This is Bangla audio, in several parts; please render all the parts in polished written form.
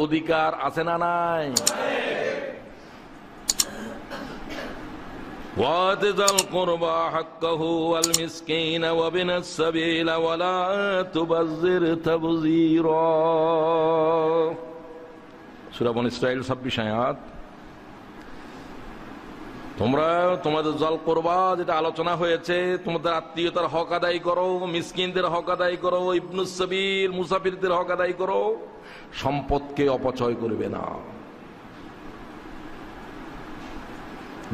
অধিকার আছে না নাই? وآت ذا القربى حقه والمسكين وابن السبيل ولا تبذر تبذيرا। সূরা বনী ইসরাঈল 26 আয়াত। তোমরা তোমাদের জাল কুরবা যেটা আলোচনা হয়েছে, তোমাদের আত্মীয়তার হক আদায় করো, মিসকিনদের হক আদায় করো, ইবনুস সাবিল মুসাফিরদের হক আদায় করো, সম্পদকে অপচয় করবে না।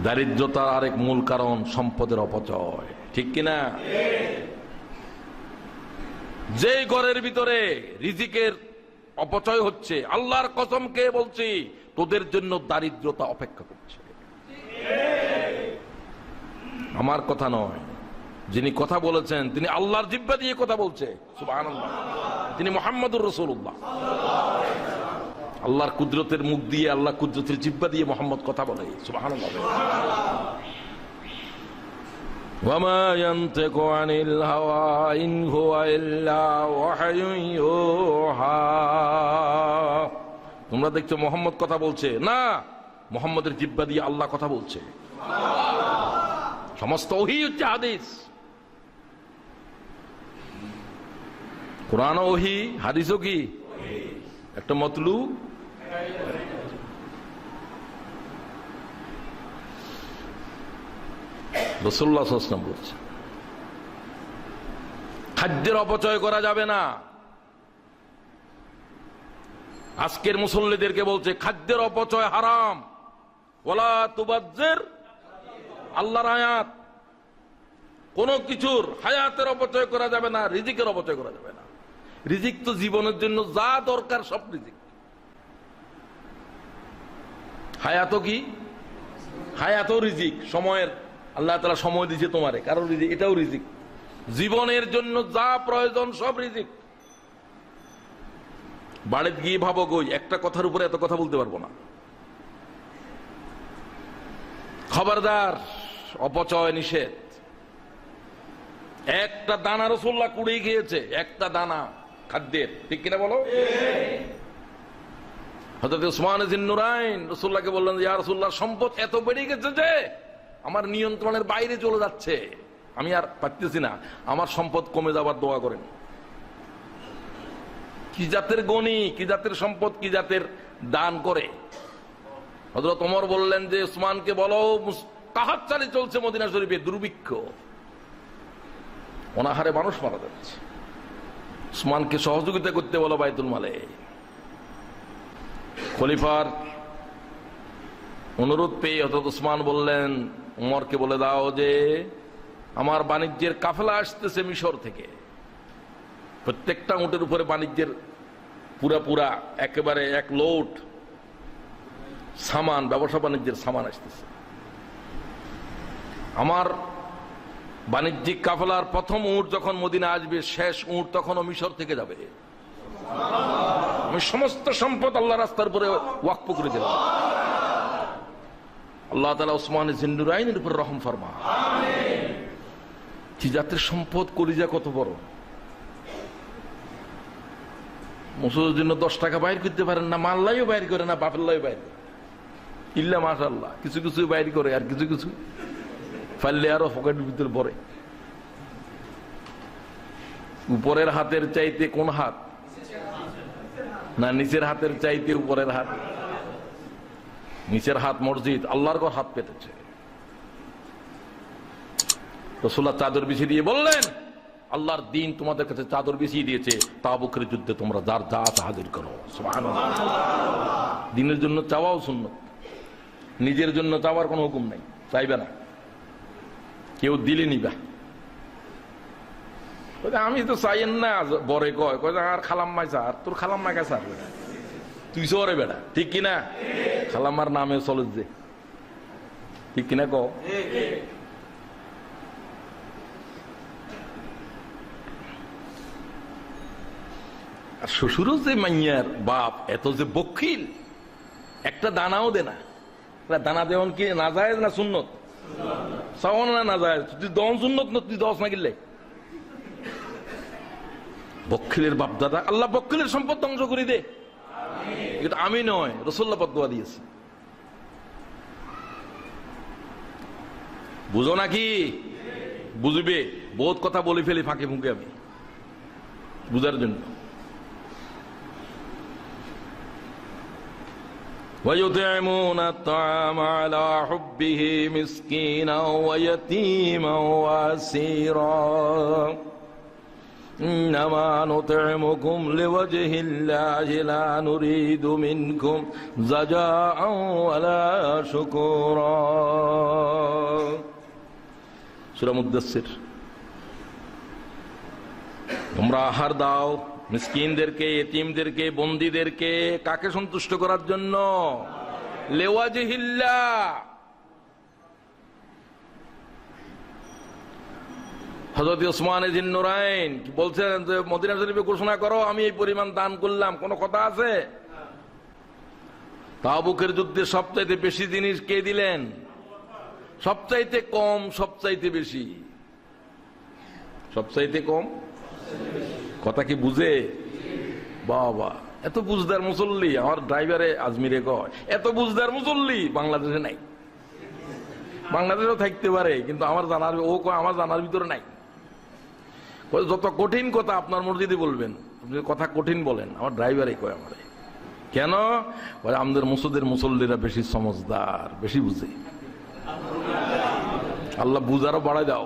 দারিদ্রতার আরেক মূল কারণ সম্পদের অপচয়, ঠিক কিনা? যে ঘরের ভিতরে রিজিকের অপচয় হচ্ছে, আল্লাহর কসমকে বলছি, তোদের জন্য দারিদ্রতা অপেক্ষা করছে। আমার কথা নয়, যিনি কথা বলেছেন তিনি আল্লাহর জিহ্বা দিয়ে কথা বলছে, সুবহানাল্লাহ। তিনি মুহাম্মদুর রাসূলুল্লাহ। আল্লাহর কুদরতের মুখ দিয়ে, আল্লাহ কুদরতের জিহ্বা দিয়ে মুহাম্মদ কথা বলে, সুবহানাল্লাহ। ওয়ামা ইয়ানতিকু আনিল হাওয়া ইন হুয়া ইল্লা ওয়াহয়ুন ইউহা। তোমরা দেখছো মুহাম্মদ কথা বলছে না, মুহাম্মদের জিহ্বা দিয়ে আল্লাহ কথা বলছে। সমস্ত ওহী হচ্ছে হাদিস। কোরআন ওহী, হাদিসও কি একটা মতলু। রাসূলুল্লাহ সাল্লাল্লাহু আলাইহি ওয়াসাল্লাম বলছে খাদ্যের অপচয় করা যাবে না। আজকের মুসল্লিদেরকে বলছে খাদ্যের অপচয় হারাম। ওয়ালা তুবাজ্জির, আল্লাহর আয়াত। কোন কিছুর হায়াতের অপচয় করা যাবে না, রিজিকের অপচয় করা যাবে না। রিজিক তো জীবনের জন্য যা দরকার সব রিজিক। হায়াতও কি? হায়াতও রিজিক। সময়ের আল্লাহ তাআলা সময় দিয়েছে তোমারে, কারণ রিজিক, এটাও রিজিক। জীবনের জন্য যা প্রয়োজন সব রিজিক। বাড়িতে গিয়ে ভাবো গই, একটা কথার উপরে এত কথা বলতে পারবো না। খবরদার, অপচয় নিষেধ। একটা দানা রাসূলুল্লাহ কুড়িয়ে খেয়েছে, একটা দানা খাদ্যের, ঠিক কিনা বলো? হযরত উসমান যিন্নুরাইন রাসূলুল্লাহকে বললেন, ইয়া রাসূলুল্লাহ, সম্পদ এত বেড়ে গেছে যে আমার নিয়ন্ত্রণের বাইরে চলে যাচ্ছে, আমি আর পারতেছি না, আমার সম্পদ কমে যাবার দোয়া করেন। কি জাতের গণী, কি জাতের সম্পদ, কি জাতের দান করে। হযরত ওমর বললেন যে উসমানকে বলো, কাহাত চালে চলছে মদিনা শরীফে, দুর্ভিক্ষ, অনাহারে মানুষ মারা যাচ্ছে। উসমানকে সহযোগিতা করতে বলো বাইতুল মালে। খলিফার অনুরোধ পেয়ে হযরত উসমান বললেন, উমরকে বলে দাও যে আমার বাণিজ্যের কাফেলা আসতেছে মিশর থেকে, প্রত্যেকটা উটের উপরে বাণিজ্যের পুরা একেবারে এক লোড সামান, ব্যবসা বাণিজ্যের সামান আসতেছে। আমার বাণিজ্যিক কাফেলার প্রথম উট যখন মদিনা আসবে, শেষ উট তখনও মিশর থেকে যাবে। আমি সমস্ত সম্পদ আল্লাহ রাস্তার উপরে ওয়াকফ করে দিলাম। আল্লাহ তাআলা উসমান যিন্নুরাইনের উপর রহম ফরমা। কি জাতের সম্পদ, কলিজা কত বড়। মুসলিমের জন্য 10 টাকা বাইর করতে পারেন না, মাল্লাইও বাইর করে না, বাফেল্লাইও বাইর করে, ইল্লা মাশাআল্লাহ কিছু কিছু বাইর করে, আর কিছু কিছু ফাইলে আরো পকেটের ভিতরে পড়ে। উপরের হাতের চাইতে কোন হাত? না, নিচের হাতের চাইতে উপরের হাত। নিচের হাত মসজিদ, আল্লাহর ঘর হাত পেতেছে। রাসূলুল্লাহ চাদর বিছিয়ে দিয়ে বললেন, আল্লাহর দিন তোমাদের কাছে চাদর বিছিয়ে দিয়েছে, তাবুকের যুদ্ধে তোমরা যার যা আছে হাজির করো। সুবহানাল্লাহ। দিনের জন্য চাওয়াও সুন্নত, নিজের জন্য চাওয়ার কোনো হুকুম নাই, চাইবে না। কেউ দিলে নিবা, আমি তো চাইয়েন না। বরে কয় আর খালাম্মাই স্যার, তোর খালাম্মাই কে স্যার, তুই সরে বেটা, ঠিক কিনা? খালাম্মার নামে চলে যে, ঠিক কিনা ক? আর শ্বশুরও যে মাইয়ার বাপ এত যে বখিল, একটা দানাও দে না। দানা দেওয়ান কি না যায় না সুন্নত? চাওয়ান না যায়, তুই দন সুন্নত না, তুই দশ না গিলে। বখিলের বাপ দাদা, আল্লাহ বখিলের সম্পদ ধ্বংস করে দে। এটা আমি নয়, রাসূলুল্লাহ বদদুয়া দিয়েছে। বুঝো নাকি? বুঝবে। বহুত কথা বলে ফেলি ফাঁকে ফুঁকে আমি বুঝার জন্য। وَيُطْعِمُونَ الطَّعَامَ عَلَى حُبِّهِ مِسْكِينًا وَيَتِيمًا وَأَسِيرًا إِنَّمَا نُطْعِمُكُمْ لِوَجْهِ اللَّهِ لَا نُرِيدُ مِنكُمْ جَزَاءً وَلَا شُكُورًا। সূরা মুদ্দাসসির। তোমরা আহার দাও মিসকিনদেরকে, এতিমদেরকে, বন্দীদেরকে। কাকে সন্তুষ্ট করার জন্য? লিওয়াজহিল্লাহ। হযরত ওসমান যিন্নুরাইন বলছেন যে মদিনা শরীফে ঘোষণা করো আমি এই পরিমাণ দান করলাম। কোন কথা আছে? তাবুকের যুদ্ধে সবচাইতে বেশি জিনিস কে দিলেন? সবচাইতে কম, সবচাইতে বেশি। সবচাইতে কম কথা কি বুঝে? বাবা, এত বুঝদার মুসল্লি আমার ড্রাইভারে আজমিরে কয়, এত বুঝদার মুসল্লি বাংলাদেশে নাই। বাংলাদেশেও থাকতে পারে কিন্তু আমার জানার, ও কয় আমার জানার ভিতরে নাই। যত কঠিন কথা আপনার মসজিদে বলবেন, আপনি কথা কঠিন বলেন, আমার ড্রাইভারে কয় আমারে। কেন? আমাদের মসজিদের মুসল্লিরা বেশি সমজদার, বেশি বুঝে। আল্লাহ বুঝারও বাড়াই দাও।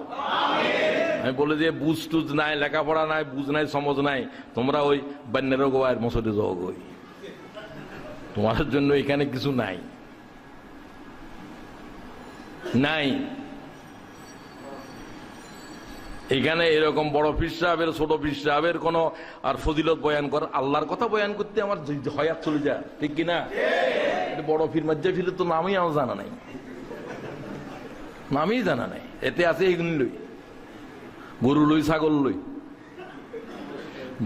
আমি বলে যে বুঝ টুজ নাই, লেখাপড়া নাই, বুঝ নাই, সমজ নাই, তোমরা ওই বান্যের গোয়ার মসজিদে যাও গই, তোমার জন্য এখানে কিছু নাই নাই। এখানে এরকম বড় পীর সাহেবের, ছোট পীর সাহেবের কোন আর ফজিলত বয়ান কর, আল্লাহর কথা বয়ান করতে আমার হয়াত চলে যায়, ঠিক কিনা? বড় পীর মাজ্জা ফিরে তো নামই আমার জানা নাই, নামই জানা নাই। এতে আছে এগুলি লই, গরু লই, ছাগল লই,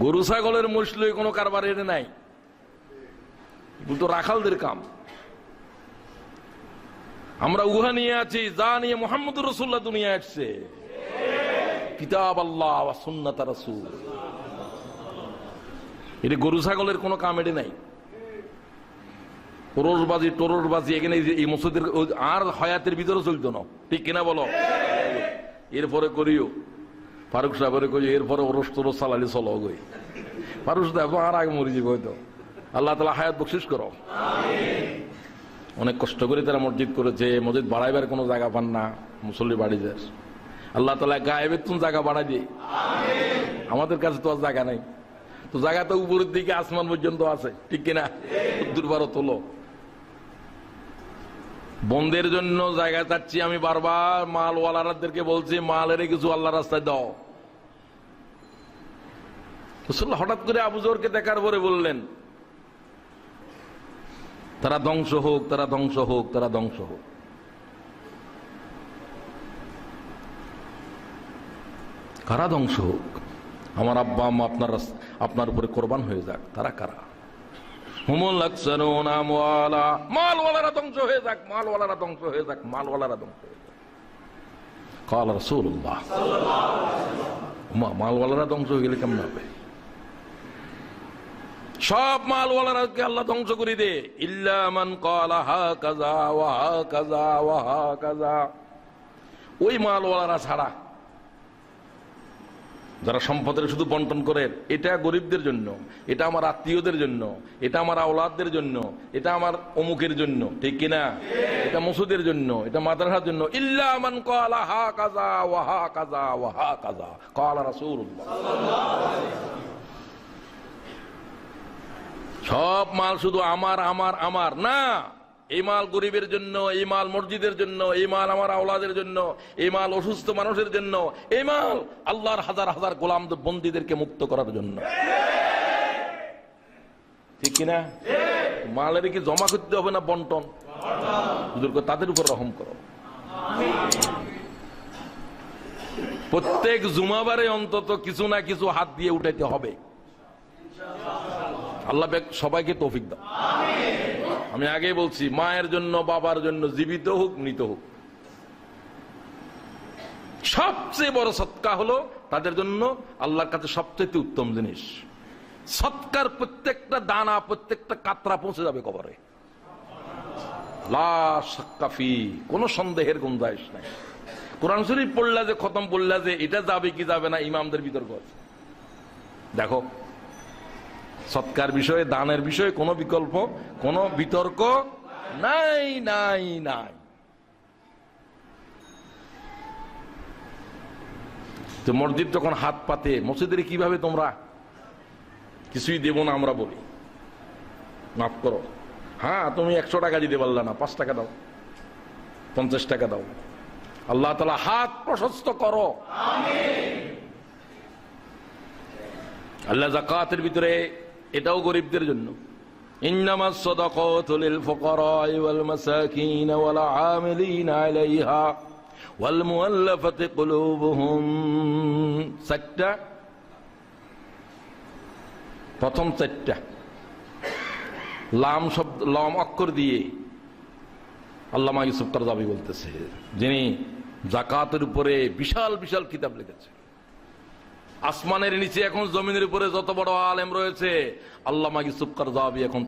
গরু ছাগলের মোষ লই কোনো কারবার এর নাই, তো রাখালদের কাম। আমরা উহা নিয়ে আছি যা নিয়ে মুহাম্মদুর রাসূলুল্লাহ দুনিয়া আসছে, কিতাব আল্লাহ ওয়া সুন্নাত রাসূল। এটা গরু ছাগলের কোনো কাম এডে নাই। ওরসবাজি টোরসবাজি এখানে এই মসজিদের আর হায়াতের ভিতরে চলতো না, ঠিক কিনা বলো? এরপরে করিও ফারুক সাহেবের কই, এরপরে ওরস টোরস চালালি চলো গই। ফারুক সাহেব আর আগে মরে যাবে হয়তো। আল্লাহ তাআলা হায়াত বকশিশ করো। অনেক কষ্ট করে তারা মসজিদ করেছে, মসজিদ বাড়াইবার কোনো জায়গা পান না, মুসল্লি বাড়ি যায়। আল্লাহ তাআলা গায়েবের তুমি জায়গা বাড়াই দিয়ে, আমাদের কাছে তো আর জায়গা নাই। তো জায়গা তো উপরের দিকে আসমান পর্যন্ত আছে, ঠিক কিনা? দুর্বার তোলো। বন্ধের জন্য জায়গা চাচ্ছি আমি বারবার, মালওয়ালাদেরকে বলছি মালের কিছু আল্লাহ রাস্তায় দাও। হঠাৎ করে আবু যরকে দেখার পরে বললেন তারা ধ্বংস হোক, তারা ধ্বংস হোক, তারা ধ্বংস হোক। কারা ধ্বংস হোক? আমার আব্বা আম্মা আপনার উপরে কোরবান হয়ে যাক, তারা কারা? হুমুল আকসারুন আমওয়ালা, মালওয়ালারা ধ্বংস হয়ে যাক, মালওয়ালারা ধ্বংস হয়ে যাক, মালওয়ালারা ধ্বংস হয়ে যাক। কাল রাসূলুল্লাহ সাল্লাল্লাহু আলাইহি ওয়াসাল্লাম, মালওয়ালারা ধ্বংস হয়ে গেলে কেমন হবে? সব মালওয়ালারাকে আল্লাহ ধ্বংস করে দে, ইল্লা মান ক্বালা হাকাযা ওয়া হাকাযা ওয়া হাকাযা। ওই মালওয়ালারা ছাড়া যারা সম্পদের শুধু বন্টন করে, এটা গরিবদের জন্য, এটা আমার আত্মীয়দের জন্য, এটা আমার আওলাদদের জন্য, এটা আমার অমুকের জন্য, ঠিক কিনা? এটা মসজিদের জন্য, এটা মাদ্রাসার জন্য। ইল্লা মান ক্বালা হাকাযা ওয়া হাকাযা ওয়া হাকাযা ক্বালা রাসূলুল্লাহ সাল্লাল্লাহু আলাইহি ওয়াসাল্লাম। সব মাল শুধু আমার আমার আমার না, এই মাল গরিবের জন্য, এই মাল মসজিদের জন্য, এই মাল আমার আওলাদের জন্য, এই মাল অসুস্থ মানুষের জন্য, এই মাল আল্লাহর হাজার হাজার গোলাম বন্দীদেরকে মুক্ত করার জন্য, ঠিক কিনা? মালের কি জমা করতে হবে না বন্টন? তাদের উপর রহম করো। প্রত্যেক জুমাবারে অন্তত কিছু না কিছু হাত দিয়ে উঠাইতে হবে। আল্লাহ সবাইকে তৌফিক দাও। আমি আগে বলছি, মায়ের জন্য, বাবার জন্য, জীবিত হোক মৃত হোক, সবচেয়ে বড় সদকা হলো তাদের জন্য আল্লাহর কাছে সবচেয়ে উত্তম জিনিস। সৎকার প্রত্যেকটা দানা, প্রত্যেকটা কাতরা পৌঁছে যাবে কবরে, লা শাক্কা ফি, কোনো সন্দেহের গুঞ্জাইশ নাই। কোরআন শরীফ পড়লা যে, খতম পড়লা যে, এটা যাবে কি যাবে না, ইমামদের বিতর্ক আছে। দেখো, সৎকার বিষয়ে, দানের বিষয়ে কোনো বিকল্প, কোনো বিতর্ক নাই নাই নাই। তো মসজিদ যখন হাত পাতে, মসজিদের কিভাবে তোমরা কিছুই দেব না আমরা বলি, মাফ করো, হ্যাঁ তুমি 100 টাকা দিতে পারলে না, 5 টাকা দাও, 50 টাকা দাও। আল্লাহ তাআলা হাত প্রশস্ত করো। আল্লাহ যাকাতের ভিতরে এটাও গরিবদের জন্য, ইন্নামাস সাদাকাতু লিল ফুকারা'i ওয়াল মাসাকিন ওয়াল আমিলিনা আলাইহা ওয়াল মুআল্লাফাতি কুলুবুহুম। 4টা, প্রথম 4টা লাম শব্দ, লাম অক্ষর দিয়ে আল্লামা ইউসুফ কারজাবী বলতেছে, যিনি যাকাতের উপরে বিশাল বিশাল কিতাব লিখেছে। আসমানের নিচে এখন জমিনের উপরে যত বড় আলেম রয়েছে, আল্লামা ইউসুফ কারজাবী এখন